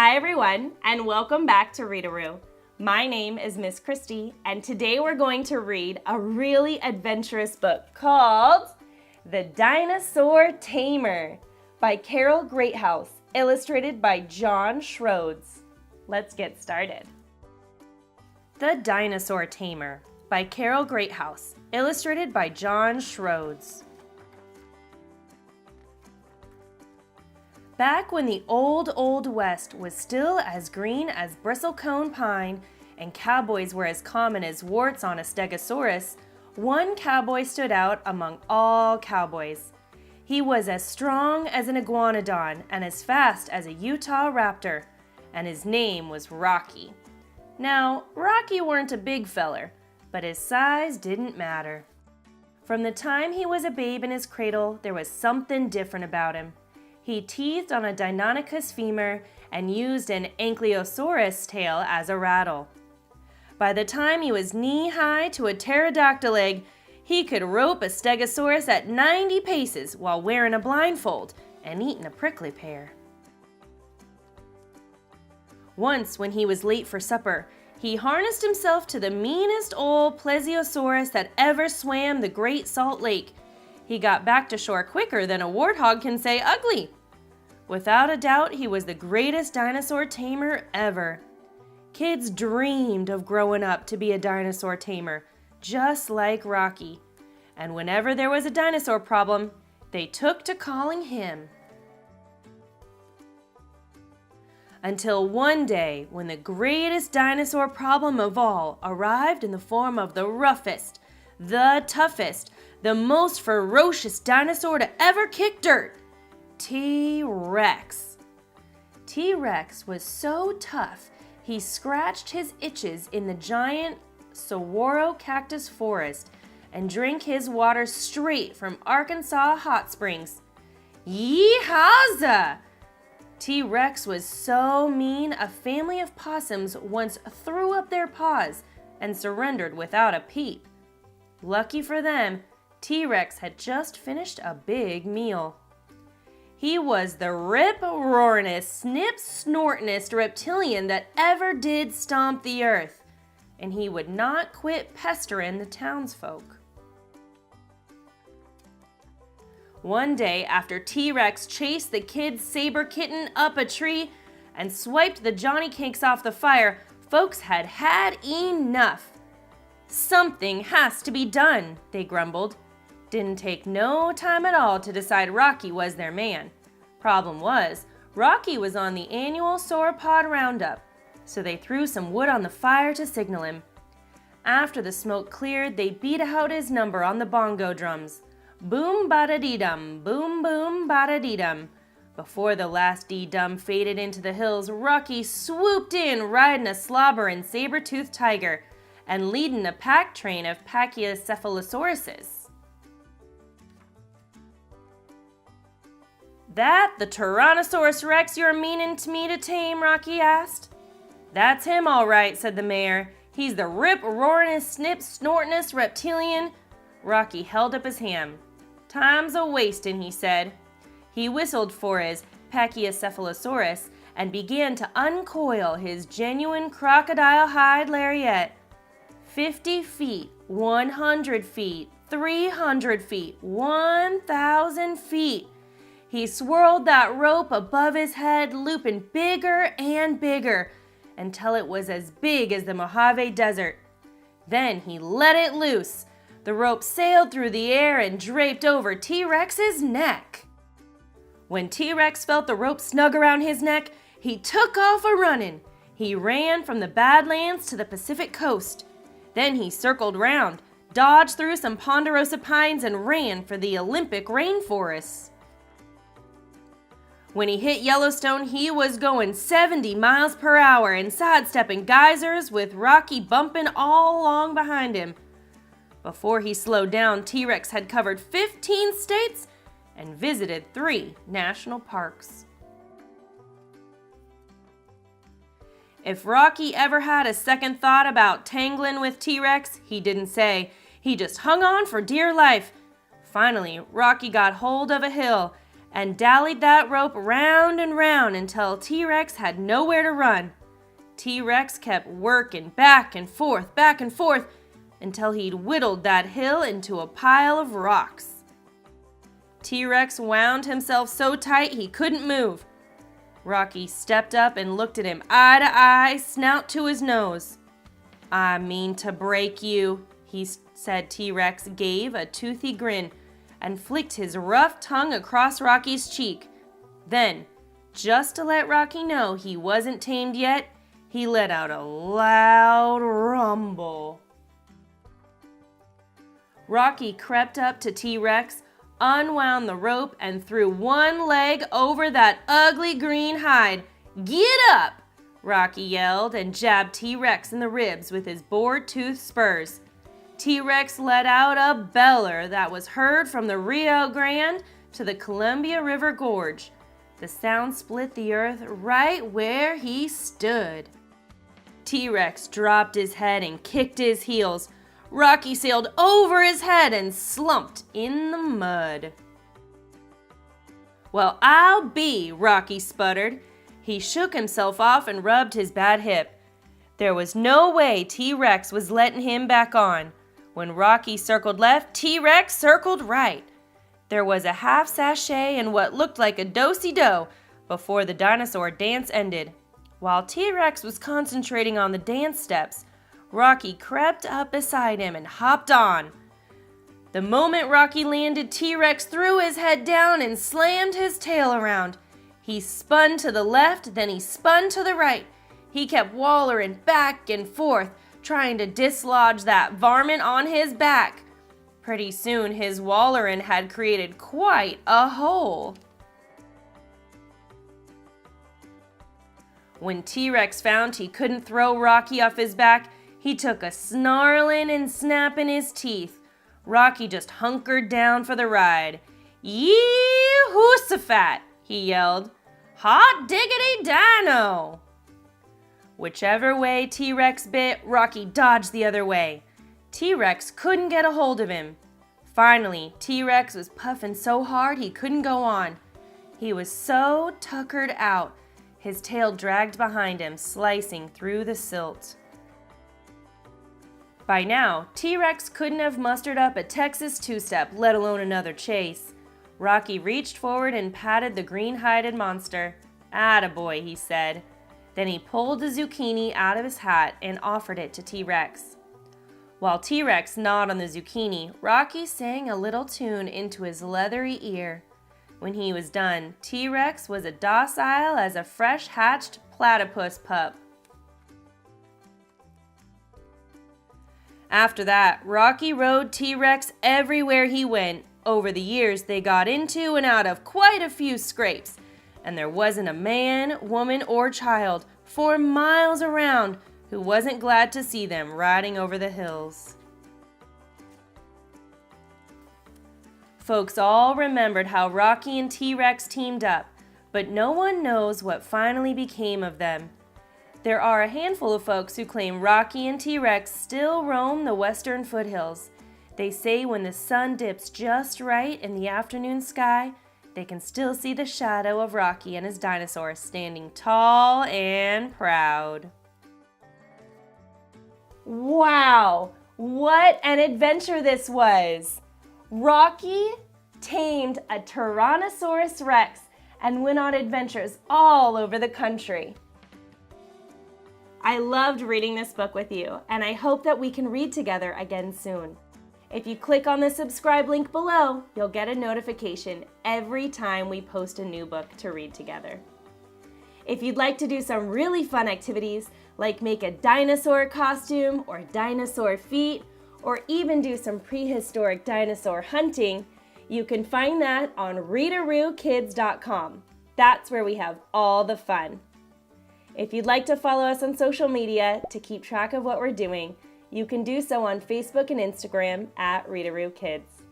Hi everyone, and welcome back to ReadaRoo. My name is Miss Kristi, and today we're going to read a really adventurous book called The Dinosaur Tamer by Greathouse, illustrated by Shroades. Let's get started. The Dinosaur Tamer by Greathouse, illustrated by Shroades. Back when the old West was still as green as bristlecone pine and cowboys were as common as warts on a stegosaurus, one cowboy stood out among all cowboys. He was as strong as an iguanodon and as fast as a Utah raptor, and his name was Rocky. Now, Rocky weren't a big feller, but his size didn't matter. From the time he was a babe in his cradle, there was something different about him. He teethed on a Deinonychus femur and used an ankylosaurus tail as a rattle. By the time he was knee-high to a pterodactyl egg, he could rope a stegosaurus at 90 paces while wearing a blindfold and eating a prickly pear. Once, when he was late for supper, he harnessed himself to the meanest old plesiosaurus that ever swam the Great Salt Lake. He got back to shore quicker than a warthog can say ugly. Without a doubt, he was the greatest dinosaur tamer ever. Kids dreamed of growing up to be a dinosaur tamer, just like Rocky. And whenever there was a dinosaur problem, they took to calling him. Until one day, when the greatest dinosaur problem of all arrived in the form of the roughest, the toughest, the most ferocious dinosaur to ever kick dirt, T-Rex. T-Rex was so tough, he scratched his itches in the giant saguaro cactus forest and drank his water straight from Arkansas hot springs. Yee-hawza! T-Rex was so mean, a family of possums once threw up their paws and surrendered without a peep. Lucky for them, T-Rex had just finished a big meal. He was the rip-roaringest, snip-snortingest reptilian that ever did stomp the earth, and he would not quit pestering the townsfolk. One day, after T-Rex chased the kid's saber kitten up a tree and swiped the Johnny cakes off the fire, folks had had enough. Something has to be done, they grumbled. Didn't take no time at all to decide Rocky was their man. Problem was, Rocky was on the annual sauropod roundup, so they threw some wood on the fire to signal him. After the smoke cleared, they beat out his number on the bongo drums. Boom bada-dee-dum, boom boom bada-dee-dum. Before the last dee-dum faded into the hills, Rocky swooped in riding a slobberin' saber-toothed tiger and leading a pack train of pachycephalosauruses. That the Tyrannosaurus Rex you're meanin' to me to tame? Rocky asked. That's him all right, said the mayor. He's the rip-roaringest, snip-snortingest reptilian. Rocky held up his hand. Time's a-wastin', he said. He whistled for his pachycephalosaurus and began to uncoil his genuine crocodile hide lariat. 50 feet, 100 feet, 300 feet, 1,000 feet. He swirled that rope above his head, looping bigger and bigger, until it was as big as the Mojave Desert. Then he let it loose. The rope sailed through the air and draped over T-Rex's neck. When T-Rex felt the rope snug around his neck, he took off a-running. He ran from the Badlands to the Pacific coast. Then he circled round, dodged through some ponderosa pines, and ran for the Olympic rainforests. When he hit Yellowstone, he was going 70 miles per hour and sidestepping geysers with Rocky bumping all along behind him. Before he slowed down, T-Rex had covered 15 states and visited 3 national parks. If Rocky ever had a second thought about tangling with T-Rex, he didn't say. He just hung on for dear life. Finally, Rocky got hold of a hill and dallied that rope round and round until T-Rex had nowhere to run. T-Rex kept working back and forth, until he'd whittled that hill into a pile of rocks. T-Rex wound himself so tight he couldn't move. Rocky stepped up and looked at him eye to eye, snout to his nose. "I mean to break you," he said. T-Rex gave a toothy grin and flicked his rough tongue across Rocky's cheek. Then, just to let Rocky know he wasn't tamed yet, he let out a loud rumble. Rocky crept up to T-Rex, unwound the rope, and threw one leg over that ugly green hide. "Get up!" Rocky yelled and jabbed T-Rex in the ribs with his boar-toothed spurs. T-Rex let out a beller that was heard from the Rio Grande to the Columbia River Gorge. The sound split the earth right where he stood. T-Rex dropped his head and kicked his heels. Rocky sailed over his head and slumped in the mud. "Well, I'll be," Rocky sputtered. He shook himself off and rubbed his bad hip. There was no way T-Rex was letting him back on. When Rocky circled left, T-Rex circled right. There was a half sachet and what looked like a do-si-do before the dinosaur dance ended. While T-Rex was concentrating on the dance steps, Rocky crept up beside him and hopped on. The moment Rocky landed, T-Rex threw his head down and slammed his tail around. He spun to the left, then he spun to the right. He kept wallering back and forth, trying to dislodge that varmint on his back. Pretty soon, his wallerin' had created quite a hole. When T-Rex found he couldn't throw Rocky off his back, he took a snarling and snapping his teeth. Rocky just hunkered down for the ride. "Yee-hoosafat!" he yelled. "Hot diggity dino!" Whichever way T-Rex bit, Rocky dodged the other way. T-Rex couldn't get a hold of him. Finally, T-Rex was puffing so hard he couldn't go on. He was so tuckered out, his tail dragged behind him, slicing through the silt. By now, T-Rex couldn't have mustered up a Texas two-step, let alone another chase. Rocky reached forward and patted the green-hided monster. "Attaboy," he said. Then he pulled the zucchini out of his hat and offered it to T-Rex. While T-Rex gnawed on the zucchini, Rocky sang a little tune into his leathery ear. When he was done, T-Rex was as docile as a fresh-hatched platypus pup. After that, Rocky rode T-Rex everywhere he went. Over the years, they got into and out of quite a few scrapes, and there wasn't a man, woman, or child 4 miles around who wasn't glad to see them riding over the hills. Folks all remembered how Rocky and T-Rex teamed up, but no one knows what finally became of them. There are a handful of folks who claim Rocky and T-Rex still roam the western foothills. They say when the sun dips just right in the afternoon sky, they can still see the shadow of Rocky and his dinosaur standing tall and proud. Wow, what an adventure this was! Rocky tamed a Tyrannosaurus Rex and went on adventures all over the country. I loved reading this book with you, and I hope that we can read together again soon. If you click on the subscribe link below, you'll get a notification every time we post a new book to read together. If you'd like to do some really fun activities, like make a dinosaur costume or dinosaur feet, or even do some prehistoric dinosaur hunting, you can find that on ReadaRooKids.com. That's where we have all the fun. If you'd like to follow us on social media to keep track of what we're doing, you can do so on Facebook and Instagram at ReadaRoo Kids.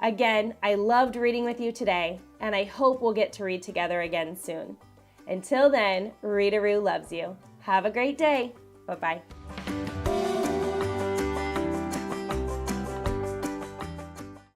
Again, I loved reading with you today, and I hope we'll get to read together again soon. Until then, ReadaRoo loves you. Have a great day. Bye-bye.